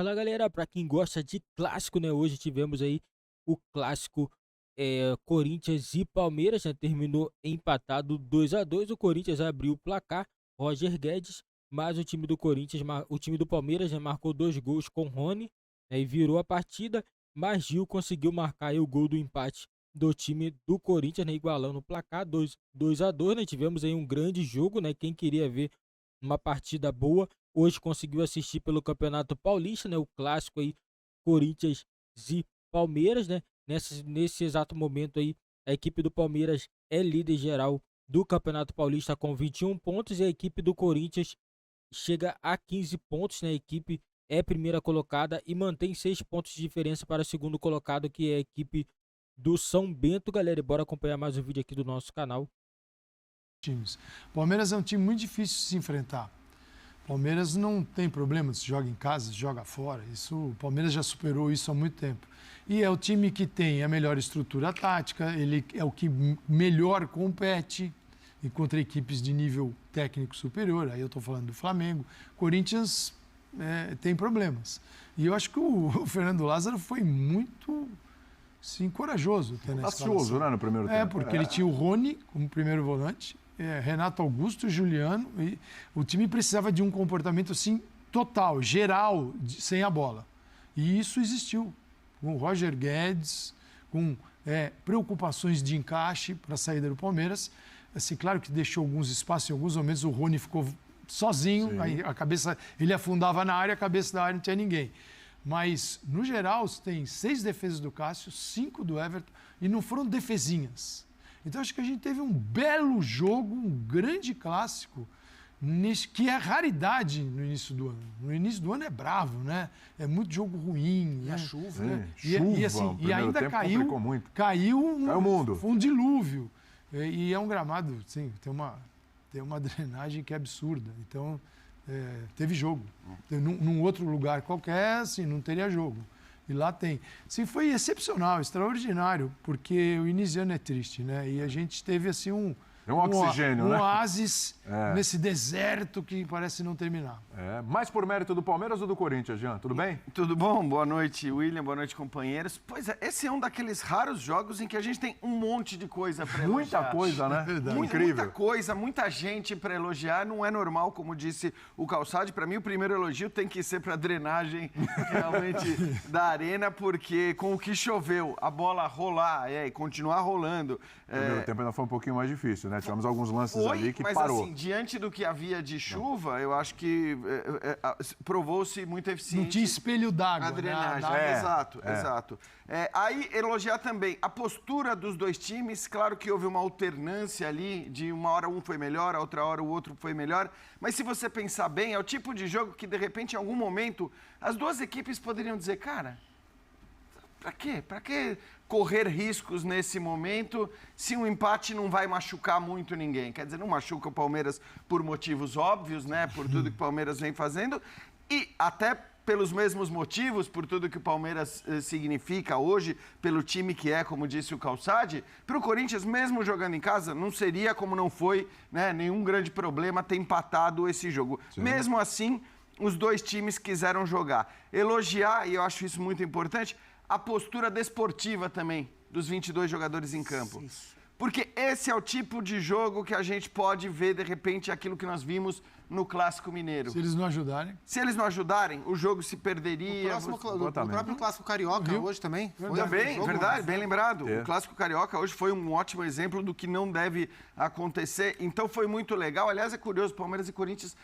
Fala galera, pra quem gosta de clássico, né? Hoje tivemos aí o clássico Corinthians e Palmeiras, né? Terminou empatado 2-2. O Corinthians abriu o placar, Roger Guedes, mas o time do Corinthians, o time do Palmeiras, né, marcou 2 gols com Rony, né, e virou a partida, mas Gil conseguiu marcar aí o gol do empate do time do Corinthians, né, igualando o placar 2-2, né? Tivemos aí um grande jogo, né? Quem queria ver uma partida boa hoje conseguiu assistir pelo Campeonato Paulista, né? O clássico aí, Corinthians e Palmeiras, né? Nesse exato momento aí, a equipe do Palmeiras é líder geral do Campeonato Paulista com 21 pontos e a equipe do Corinthians chega a 15 pontos, né? A equipe é primeira colocada e mantém 6 pontos de diferença para o segundo colocado, que é a equipe do São Bento, galera. E bora acompanhar mais um vídeo aqui do nosso canal. Times. O Palmeiras é um time muito difícil de se enfrentar. O Palmeiras não tem problema se joga em casa, se joga fora. O Palmeiras já superou isso há muito tempo. E é o time que tem a melhor estrutura tática, ele é o que melhor compete e contra equipes de nível técnico superior. Aí eu estou falando do Flamengo. Corinthians tem problemas. E eu acho que o Fernando Lázaro foi muito, sim, corajoso. Audacioso, né, no primeiro tempo. Porque ele tinha o Rony como primeiro volante, Renato Augusto e Juliano, e o time precisava de um comportamento assim total, geral, sem a bola. E isso existiu, com o Roger Guedes, com preocupações de encaixe para a saída do Palmeiras. Assim, claro que deixou alguns espaços, em alguns momentos o Rony ficou sozinho, aí a cabeça, ele afundava na área, a cabeça da área não tinha ninguém. Mas, no geral, tem 6 defesas do Cássio, 5 do Everton, e não foram defesinhas. Então, acho que a gente teve um belo jogo, um grande clássico, que é raridade no início do ano. No início do ano é bravo, né? É muito jogo ruim. E né? a chuva, né? E ainda caiu o mundo. Foi um dilúvio. E é um gramado, sim, tem uma drenagem que é absurda. Então, teve jogo. Num outro lugar qualquer, assim, não teria jogo. E lá tem. Sim, foi excepcional, extraordinário, porque o início de ano é triste, né? E a gente teve, assim, um oxigênio, né? oásis nesse deserto que parece não terminar. Mais por mérito do Palmeiras ou do Corinthians, Jean? Tudo bem? Tudo bom? Boa noite, William. Boa noite, companheiros. Pois é, esse é um daqueles raros jogos em que a gente tem um monte de coisa para elogiar. Muita coisa, né? Incrível. Muita coisa, muita gente para elogiar. Não é normal, como disse o Calçade. Para mim, o primeiro elogio tem que ser para a drenagem realmente da arena, porque com o que choveu, a bola rolar e continuar rolando. O primeiro tempo ainda foi um pouquinho mais difícil, né? Tivemos alguns lances ali que mas parou. Assim, diante do que havia de chuva, eu acho que provou-se muito eficiente. Não tinha espelho d'água. A drenagem, exato. Aí, elogiar também a postura dos dois times. Claro que houve uma alternância ali, de uma hora um foi melhor, a outra hora o outro foi melhor. Mas se você pensar bem, é o tipo de jogo que, de repente, em algum momento, as duas equipes poderiam dizer, cara, pra quê? Pra que correr riscos nesse momento se um empate não vai machucar muito ninguém? Quer dizer, não machuca o Palmeiras por motivos óbvios, né? Por tudo que o Palmeiras vem fazendo e até pelos mesmos motivos, por tudo que o Palmeiras significa hoje, pelo time que é, como disse o Calçade, para o Corinthians, mesmo jogando em casa, não seria, como não foi, né, nenhum grande problema ter empatado esse jogo. Sim. Mesmo assim, os dois times quiseram jogar. Elogiar, e eu acho isso muito importante, a postura desportiva também dos 22 jogadores em campo. Porque esse é o tipo de jogo que a gente pode ver, de repente, aquilo que nós vimos no Clássico Mineiro. Se eles não ajudarem. Se eles não ajudarem, o jogo se perderia. O próprio Clássico Carioca hoje também. Também, verdade, bem lembrado. O Clássico Carioca hoje foi um ótimo exemplo do que não deve acontecer. Então foi muito legal. Aliás, é curioso, Palmeiras e Corinthians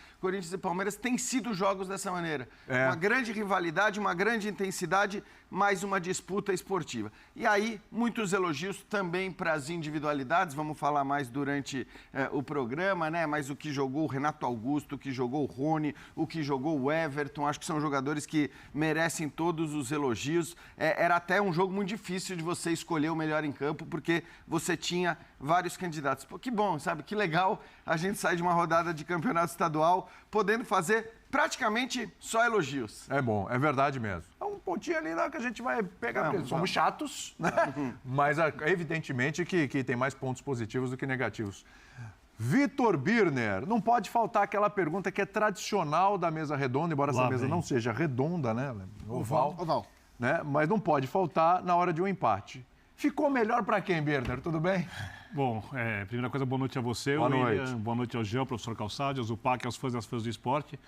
e Palmeiras têm sido jogos dessa maneira. Uma grande rivalidade, uma grande intensidade, mais uma disputa esportiva. E aí, muitos elogios também para as individualidades. Vamos falar mais durante o programa, né? Mas o que jogou o Renato Augusto, o que jogou o Rony, o que jogou o Everton, acho que são jogadores que merecem todos os elogios. Era até um jogo muito difícil de você escolher o melhor em campo, porque você tinha vários candidatos. Pô, que bom, sabe? Que legal a gente sair de uma rodada de campeonato estadual podendo fazer praticamente só elogios. É bom, é verdade mesmo. É um pontinho ali que a gente vai pegar, porque somos chatos, né? Mas evidentemente que tem mais pontos positivos do que negativos. Vitor Birner, não pode faltar aquela pergunta que é tradicional da mesa redonda, embora essa mesa não seja redonda, né? Oval. Né? Mas não pode faltar na hora de um empate. Ficou melhor para quem, Birner? Tudo bem? Bom, primeira coisa, boa noite a você, boa William. Noite. Boa noite ao Jean, ao professor Calçade, ao Zupac, aos fãs e às fãs do esporte.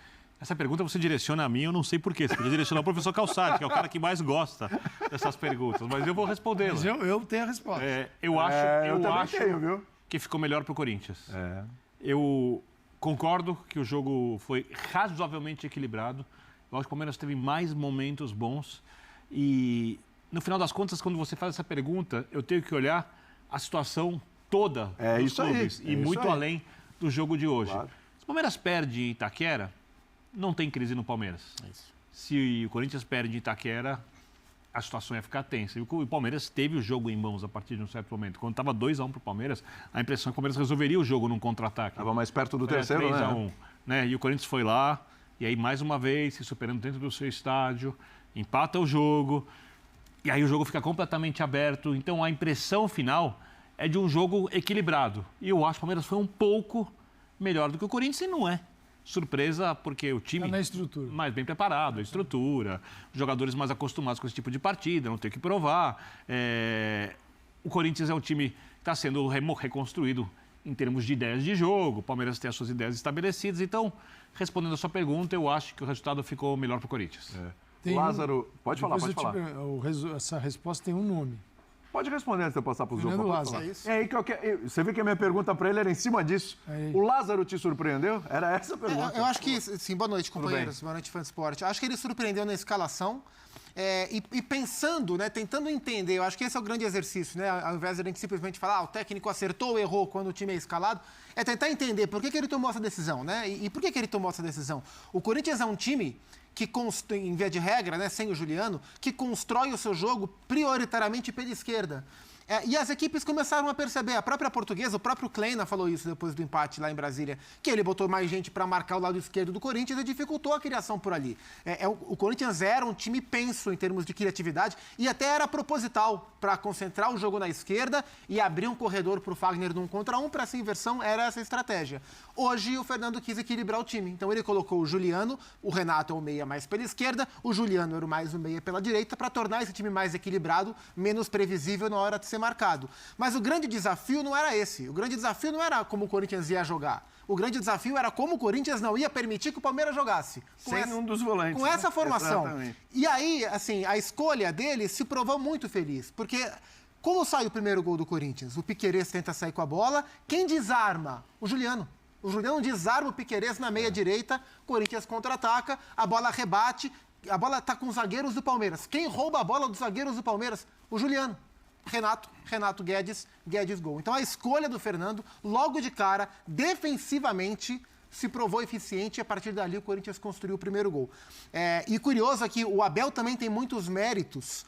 Essa pergunta você direciona a mim, eu não sei porquê. Você podia direcionar ao professor Calçade, que é o cara que mais gosta dessas perguntas. Mas eu vou respondê-la. Mas eu tenho a resposta. Eu acho tenho, viu? que ficou melhor para o Corinthians. É. Eu concordo que o jogo foi razoavelmente equilibrado. Eu acho que o Palmeiras teve mais momentos bons. E, no final das contas, quando você faz essa pergunta, eu tenho que olhar a situação toda dos clubes. E muito além do jogo de hoje. Claro. Se o Palmeiras perde em Itaquera, não tem crise no Palmeiras. Se o Corinthians perde em Itaquera, a situação ia ficar tensa. E o Palmeiras teve o jogo em mãos a partir de um certo momento. Quando estava 2-1 para o Palmeiras, a impressão é que o Palmeiras resolveria o jogo num contra-ataque. Estava mais perto do terceiro, 3-1, né? E o Corinthians foi lá, e aí mais uma vez, se superando dentro do seu estádio, empata o jogo, e aí o jogo fica completamente aberto. Então a impressão final é de um jogo equilibrado. E eu acho que o Palmeiras foi um pouco melhor do que o Corinthians, e não é surpresa, porque o time na estrutura. mais bem preparado, a estrutura, os jogadores mais acostumados com esse tipo de partida, não ter que provar. O Corinthians é um time que está sendo reconstruído em termos de ideias de jogo, o Palmeiras tem as suas ideias estabelecidas. Então, respondendo a sua pergunta, eu acho que o resultado ficou melhor para o Corinthians. Lázaro, pode falar. Essa resposta tem um nome. Pode responder antes de eu passar para o Zupa. Lázaro. É aí que eu quero. Você viu que a minha pergunta para ele era em cima disso. O Lázaro te surpreendeu? Era essa a pergunta. Eu acho que, sim, boa noite, companheiros. Boa noite, fã de esporte. Acho que ele surpreendeu na escalação. E pensando, né, tentando entender, eu acho que esse é o grande exercício, né? Ao invés de a gente simplesmente falar, o técnico acertou ou errou quando o time é escalado, é tentar entender por que ele tomou essa decisão, né? E por que ele tomou essa decisão? O Corinthians é um time que, em via de regra, né, sem o Juliano, que constrói o seu jogo prioritariamente pela esquerda. E as equipes começaram a perceber, a própria Portuguesa, o próprio Kleina falou isso depois do empate lá em Brasília, que ele botou mais gente para marcar o lado esquerdo do Corinthians e dificultou a criação por ali. O Corinthians era um time penso em termos de criatividade e até era proposital para concentrar o jogo na esquerda e abrir um corredor para o Fagner num contra um, para essa inversão, era essa a estratégia. Hoje o Fernando quis equilibrar o time, então ele colocou o Juliano, o Renato é o meia mais pela esquerda, o Juliano era o mais o meia pela direita, para tornar esse time mais equilibrado, menos previsível na hora de ser marcado. Mas o grande desafio não era esse. O grande desafio não era como o Corinthians ia jogar. O grande desafio era como o Corinthians não ia permitir que o Palmeiras jogasse. Sem um dos volantes. Com essa formação. Exatamente. E aí, assim, a escolha dele se provou muito feliz. Porque como sai o primeiro gol do Corinthians? O Piquerez tenta sair com a bola. Quem desarma? O Juliano. O Juliano desarma o Piquerez na meia direita. O Corinthians contra-ataca. A bola rebate. A bola está com os zagueiros do Palmeiras. Quem rouba a bola dos zagueiros do Palmeiras? O Juliano. Renato Guedes gol. Então a escolha do Fernando, logo de cara, defensivamente, se provou eficiente e a partir dali o Corinthians construiu o primeiro gol. E curioso é que o Abel também tem muitos méritos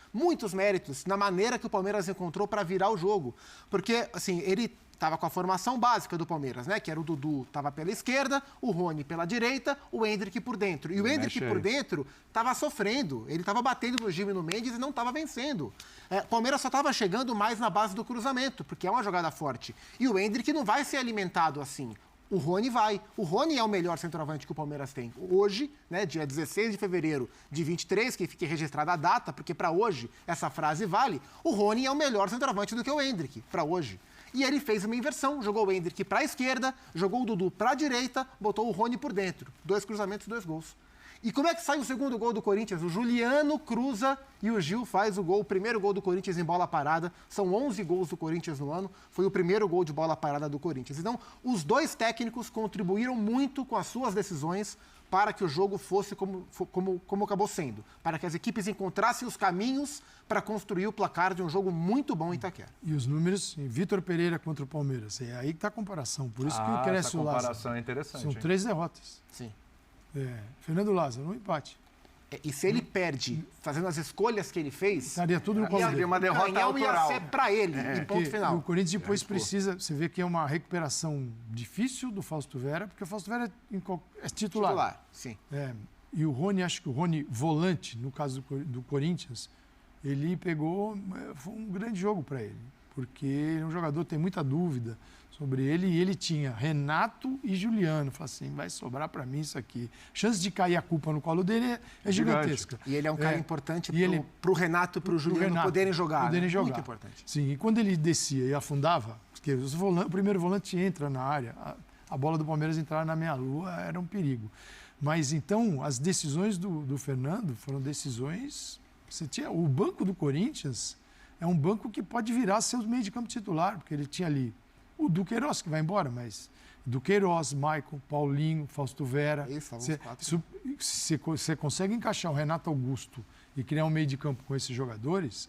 na maneira que o Palmeiras encontrou para virar o jogo. Porque, assim, ele estava com a formação básica do Palmeiras, né? Que era o Dudu, estava pela esquerda, o Rony pela direita, o Endrick por dentro. E o Endrick por dentro estava sofrendo. Ele estava batendo no Gil e no Mendes e não estava vencendo. O Palmeiras só estava chegando mais na base do cruzamento, porque é uma jogada forte. E o Endrick não vai ser alimentado assim. O Rony vai. O Rony é o melhor centroavante que o Palmeiras tem. Hoje, né, dia 16 de fevereiro de 23, que fique registrada a data, porque para hoje essa frase vale, o Rony é o melhor centroavante do que o Endrick, para hoje. E ele fez uma inversão, jogou o Endrick para a esquerda, jogou o Dudu para a direita, botou o Rony por dentro. 2 cruzamentos, 2 gols. E como é que sai o segundo gol do Corinthians? O Juliano cruza e o Gil faz o gol, o primeiro gol do Corinthians em bola parada. São 11 gols do Corinthians no ano, foi o primeiro gol de bola parada do Corinthians. Então, os dois técnicos contribuíram muito com as suas decisões para que o jogo fosse como acabou sendo, para que as equipes encontrassem os caminhos para construir o placar de um jogo muito bom em Itaquera. E os números, Vitor Pereira contra o Palmeiras, é aí que está a comparação, por isso que cresce o Lázaro. Essa comparação é interessante. São 3 derrotas. Sim. Fernando Lázaro, um empate. E se ele perde fazendo as escolhas que ele fez... Estaria tudo no colo dele. Uma derrota autoral. Ia ser para ele, em ponto final. O Corinthians depois precisa... Você vê que é uma recuperação difícil do Fausto Vera, porque o Fausto Vera é titular. Sim. E o Rony, acho que o Rony volante, no caso do Corinthians, ele pegou... Foi um grande jogo para ele. porque é um jogador que tem muita dúvida sobre ele, e ele tinha Renato e Juliano. Falei assim, vai sobrar para mim isso aqui. A chance de cair a culpa no colo dele é gigantesca. E ele é um cara importante ele, pro Renato e pro Juliano poderem jogar. Muito importante. Sim, e quando ele descia e afundava, porque o primeiro volante entra na área, a bola do Palmeiras entrar na meia-lua era um perigo. Mas então, as decisões do Fernando foram decisões... o banco do Corinthians é um banco que pode virar seu meio de campo titular, porque ele tinha ali o Duqueiroz, que vai embora, mas Duqueiroz, Maicon, Paulinho, Fausto Vera. Você consegue encaixar o Renato Augusto e criar um meio de campo com esses jogadores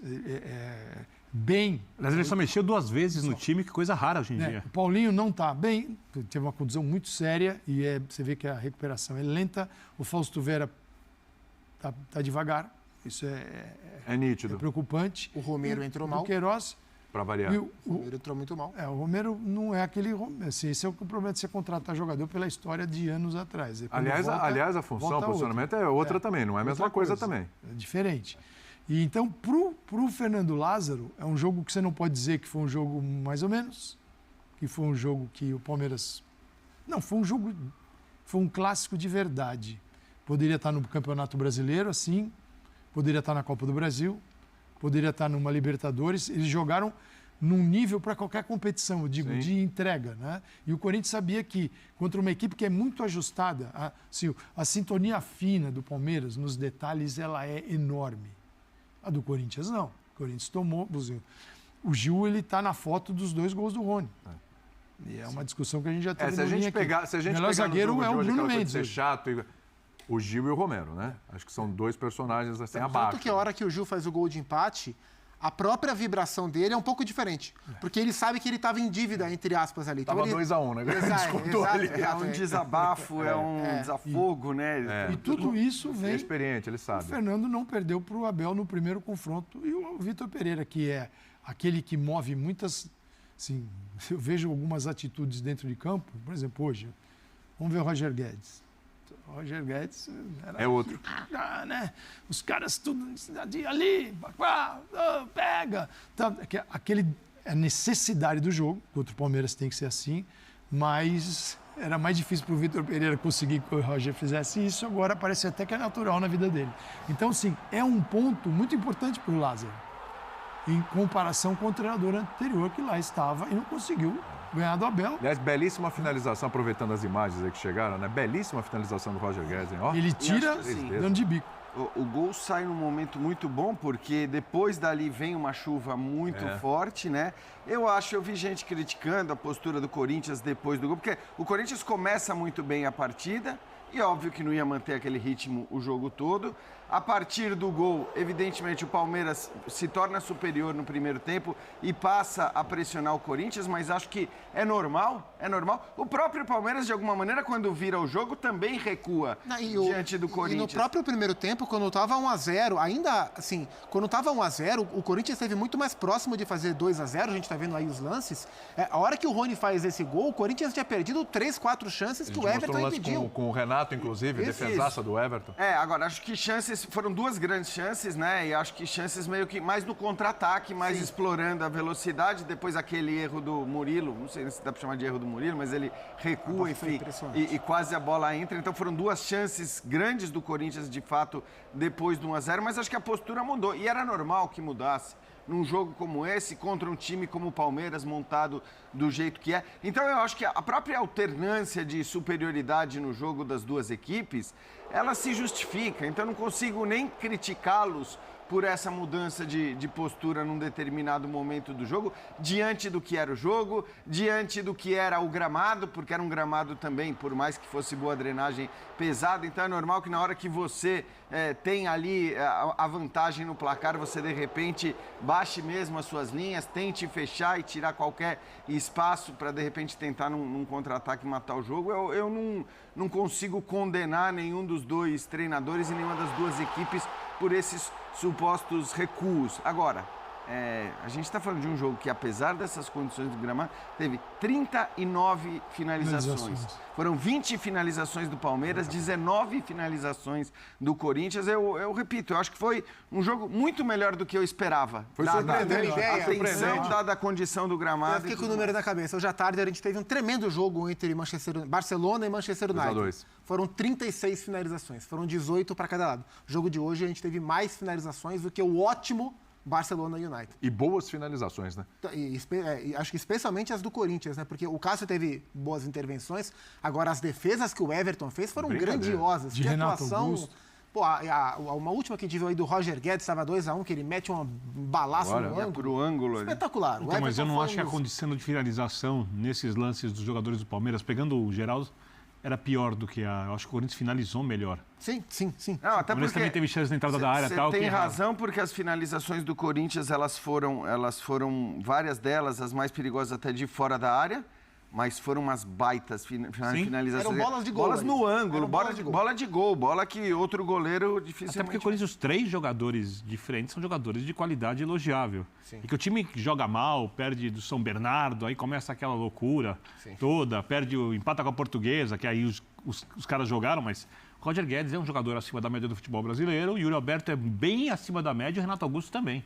bem... Mas ele só mexeu 2 vezes no time, que coisa rara hoje em dia. O Paulinho não está bem, teve uma contusão muito séria e você vê que a recuperação é lenta. O Fausto Vera tá devagar, isso é nítido. É preocupante. O Romero entrou mal. O Queiroz... Para variar. O Romero entrou muito mal. O Romero não é aquele... Assim, esse é o problema de você contratar jogador pela história de anos atrás. Aliás, a função, o posicionamento é outra também, não é a mesma coisa também. É diferente. E então, pro Fernando Lázaro, é um jogo que você não pode dizer que foi um jogo mais ou menos, que foi um jogo que o Palmeiras... Não, foi um clássico de verdade. Poderia estar no Campeonato Brasileiro, assim, poderia estar na Copa do Brasil, poderia estar numa Libertadores. Eles jogaram num nível para qualquer competição, eu digo, de entrega, né? E o Corinthians sabia que, contra uma equipe que é muito ajustada, a sintonia fina do Palmeiras, nos detalhes, ela é enorme. A do Corinthians, não. O Corinthians tomou... O Gil, ele está na foto dos 2 gols do Rony. E é uma discussão que a gente já teve se a gente pegar o melhor zagueiro é o Bruno Mendes. Ser chato, o Gil e o Romero, né? Acho que são 2 personagens assim abaixo. Tanto que a hora que o Gil faz o gol de empate, a própria vibração dele é um pouco diferente. Porque ele sabe que ele estava em dívida, entre aspas, ali. Estava 2-1, né? É um desabafo, é um desafogo, né? E tudo isso vem... É experiente, ele sabe. O Fernando não perdeu para o Abel no primeiro confronto. E o Vitor Pereira, que é aquele que move muitas... Assim, eu vejo algumas atitudes dentro de campo. Por exemplo, hoje, vamos ver o Roger Guedes. O Roger Guedes é outro. Né? Os caras tudo ali, pega. A necessidade do jogo, contra o Palmeiras tem que ser assim, mas era mais difícil para o Vitor Pereira conseguir que o Roger fizesse isso, agora parece até que é natural na vida dele. Então, sim, é um ponto muito importante para o Lázaro, em comparação com o treinador anterior que lá estava e não conseguiu ganhar do Abel. Aliás, belíssima finalização, aproveitando as imagens aí que chegaram, né? Belíssima finalização do Roger Guedes, hein? Ó. Ele tira dando de bico. O gol sai num momento muito bom, porque depois dali vem uma chuva muito forte, né? Eu vi gente criticando a postura do Corinthians depois do gol, porque o Corinthians começa muito bem a partida, e óbvio que não ia manter aquele ritmo o jogo todo. A partir do gol, evidentemente, o Palmeiras se torna superior no primeiro tempo e passa a pressionar o Corinthians, mas acho que é normal. O próprio Palmeiras, de alguma maneira, quando vira o jogo, também recua diante do Corinthians. E no próprio primeiro tempo, quando estava 1-0, ainda assim, quando estava 1-0, o Corinthians esteve muito mais próximo de fazer 2-0, a gente está vendo aí os lances. A hora que o Rony faz esse gol, o Corinthians tinha perdido 3, 4 chances que o Everton impediu. Com o Renato, inclusive, defesaça do Everton. Agora, acho que chances... Foram 2 grandes chances, né? E acho que chances meio que mais no contra-ataque, mais explorando a velocidade. Depois aquele erro do Murilo, não sei se dá para chamar de erro do Murilo, mas ele recua, enfim, e quase a bola entra. Então foram 2 chances grandes do Corinthians, de fato, depois do 1-0, mas acho que a postura mudou. E era normal que mudasse num jogo como esse, contra um time como o Palmeiras, montado do jeito que é. Então eu acho que a própria alternância de superioridade no jogo das 2 equipes, ela se justifica. Então eu não consigo nem criticá-los por essa mudança de postura num determinado momento do jogo, diante do que era o jogo, diante do que era o gramado, porque era um gramado também, por mais que fosse boa drenagem, pesado. Então é normal que na hora que você tem ali a vantagem no placar, você de repente baixe mesmo as suas linhas, tente fechar e tirar qualquer espaço para de repente tentar num contra-ataque matar o jogo. Eu não consigo condenar nenhum dos 2 treinadores e nenhuma das 2 equipes por esses supostos recuos. Agora, a gente está falando de um jogo que, apesar dessas condições do gramado, teve 39 finalizações. Foram 20 finalizações do Palmeiras, 19 finalizações do Corinthians. Eu repito, eu acho que foi um jogo muito melhor do que eu esperava. Foi surpreendente. A atenção, dada a condição do gramado. Eu fiquei com o número na cabeça. Hoje à tarde a gente teve um tremendo jogo entre Barcelona e Manchester United. Foram 36 finalizações, foram 18 para cada lado. O jogo de hoje a gente teve mais finalizações do que o ótimo Barcelona e United. E boas finalizações, né? E acho que especialmente as do Corinthians, né? Porque o Cássio teve boas intervenções, agora as defesas que o Everton fez foram grandiosas. De que Renato atuação. Augusto. Pô, uma última que a gente viu aí do Roger Guedes, estava 2-1, que ele mete um balaço no ângulo. Pro ângulo ali. Espetacular. Então, mas eu não acho que a condição de finalização nesses lances dos jogadores do Palmeiras, pegando o Geraldo, era pior do que eu acho que o Corinthians finalizou melhor. Sim. Não, até O Palmeiras também teve chance na entrada da área. Você tal. tem razão, porque as finalizações do Corinthians, elas foram, várias delas, as mais perigosas até de fora da área, mas foram umas baitas finalizações. Eram bolas de gol. Bolas no ângulo, bola de gol, bola que outro goleiro dificilmente... Até porque o Corinthians, os 3 jogadores diferentes são jogadores de qualidade elogiável. E que o time joga mal, perde do São Bernardo, aí começa aquela loucura toda, empata com a Portuguesa, que aí os caras jogaram, mas o Roger Guedes é um jogador acima da média do futebol brasileiro, o Yuri Alberto é bem acima da média e o Renato Augusto também.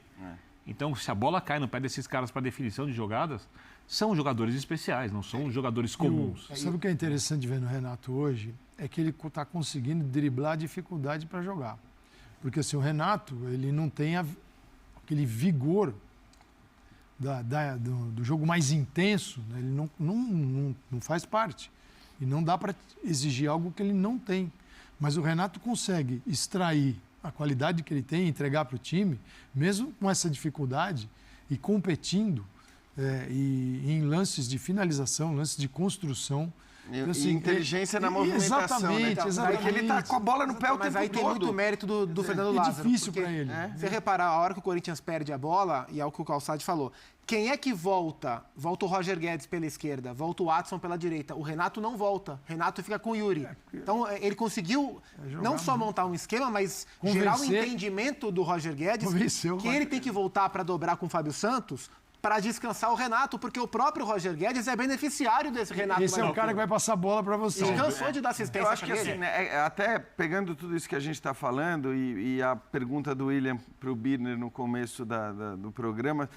Então, se a bola cai no pé desses caras para definição de jogadas, são jogadores especiais, não são jogadores comuns. Sabe o que é interessante ver no Renato hoje? É que ele está conseguindo driblar a dificuldade para jogar. Porque assim, o Renato, ele não tem aquele vigor do jogo mais intenso, né? Ele não faz parte. E não dá para exigir algo que ele não tem. Mas o Renato consegue extrair a qualidade que ele tem, entregar para o time, mesmo com essa dificuldade e competindo e em lances de finalização, lances de construção. Então, assim, inteligência na movimentação. Exatamente. Porque ele está com a bola no pé o tempo todo. Mas aí tem muito mérito do Fernando Lázaro. É difícil para ele. Você reparar, a hora que o Corinthians perde a bola, e é o que o Calçade falou, quem é que volta? Volta o Roger Guedes pela esquerda, volta o Watson pela direita. O Renato não volta. O Renato fica com o Yuri. Então, ele conseguiu não só montar um esquema, mas gerar o entendimento do Roger Guedes que ele tem que voltar para dobrar com o Fábio Santos para descansar o Renato, porque o próprio Roger Guedes é beneficiário desse Renato. Esse é o cara que vai passar a bola para você. Ele cansou de dar assistência. Eu acho que assim, né, até pegando tudo isso que a gente está falando e a pergunta do William para o Birner no começo do programa,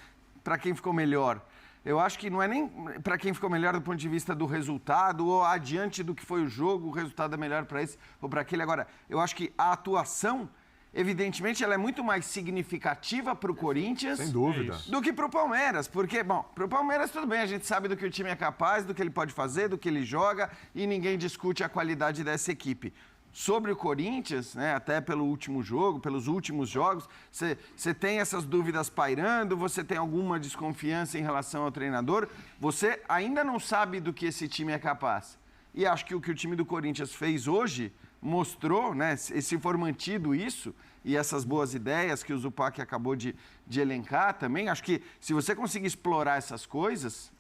para quem ficou melhor? Eu acho que não é nem para quem ficou melhor do ponto de vista do resultado ou adiante do que foi o jogo, o resultado é melhor para esse ou para aquele. Agora, eu acho que a atuação, evidentemente, ela é muito mais significativa para o Corinthians sem dúvida, do que para o Palmeiras. Porque, bom, para o Palmeiras tudo bem, a gente sabe do que o time é capaz, do que ele pode fazer, do que ele joga e ninguém discute a qualidade dessa equipe. Sobre o Corinthians, né, até pelo último jogo, pelos últimos jogos, você tem essas dúvidas pairando, você tem alguma desconfiança em relação ao treinador, você ainda não sabe do que esse time é capaz. E acho que o time do Corinthians fez hoje mostrou, né, se for mantido isso e essas boas ideias que o Zupac acabou de elencar também, acho que se você conseguir explorar essas coisas,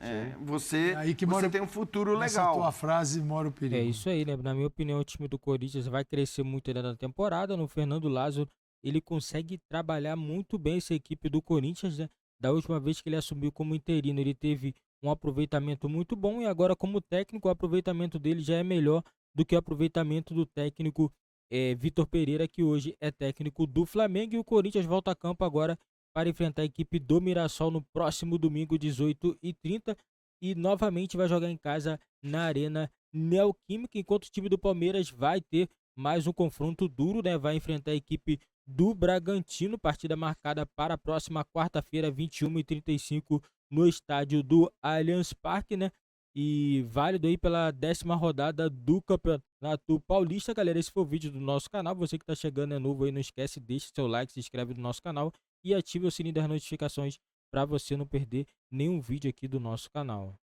você tem um futuro legal. Nessa tua frase mora o perigo. É isso aí, né? Na minha opinião, o time do Corinthians vai crescer muito ainda na temporada. No Fernando Lázaro, ele consegue trabalhar muito bem essa equipe do Corinthians, né? Da última vez que ele assumiu como interino, ele teve um aproveitamento muito bom e agora como técnico o aproveitamento dele já é melhor do que o aproveitamento do técnico Vitor Pereira, que hoje é técnico do Flamengo. E o Corinthians volta a campo agora para enfrentar a equipe do Mirassol no próximo domingo, 18h30. E novamente vai jogar em casa na Arena Neoquímica, enquanto o time do Palmeiras vai ter mais um confronto duro, né? Vai enfrentar a equipe do Bragantino, partida marcada para a próxima quarta-feira, 21h35, no estádio do Allianz Parque, né? E válido aí pela 10ª rodada do Campeonato Paulista. Galera, esse foi o vídeo do nosso canal. Você que está chegando é novo aí, não esquece, deixe seu like, se inscreve no nosso canal e ative o sininho das notificações para você não perder nenhum vídeo aqui do nosso canal.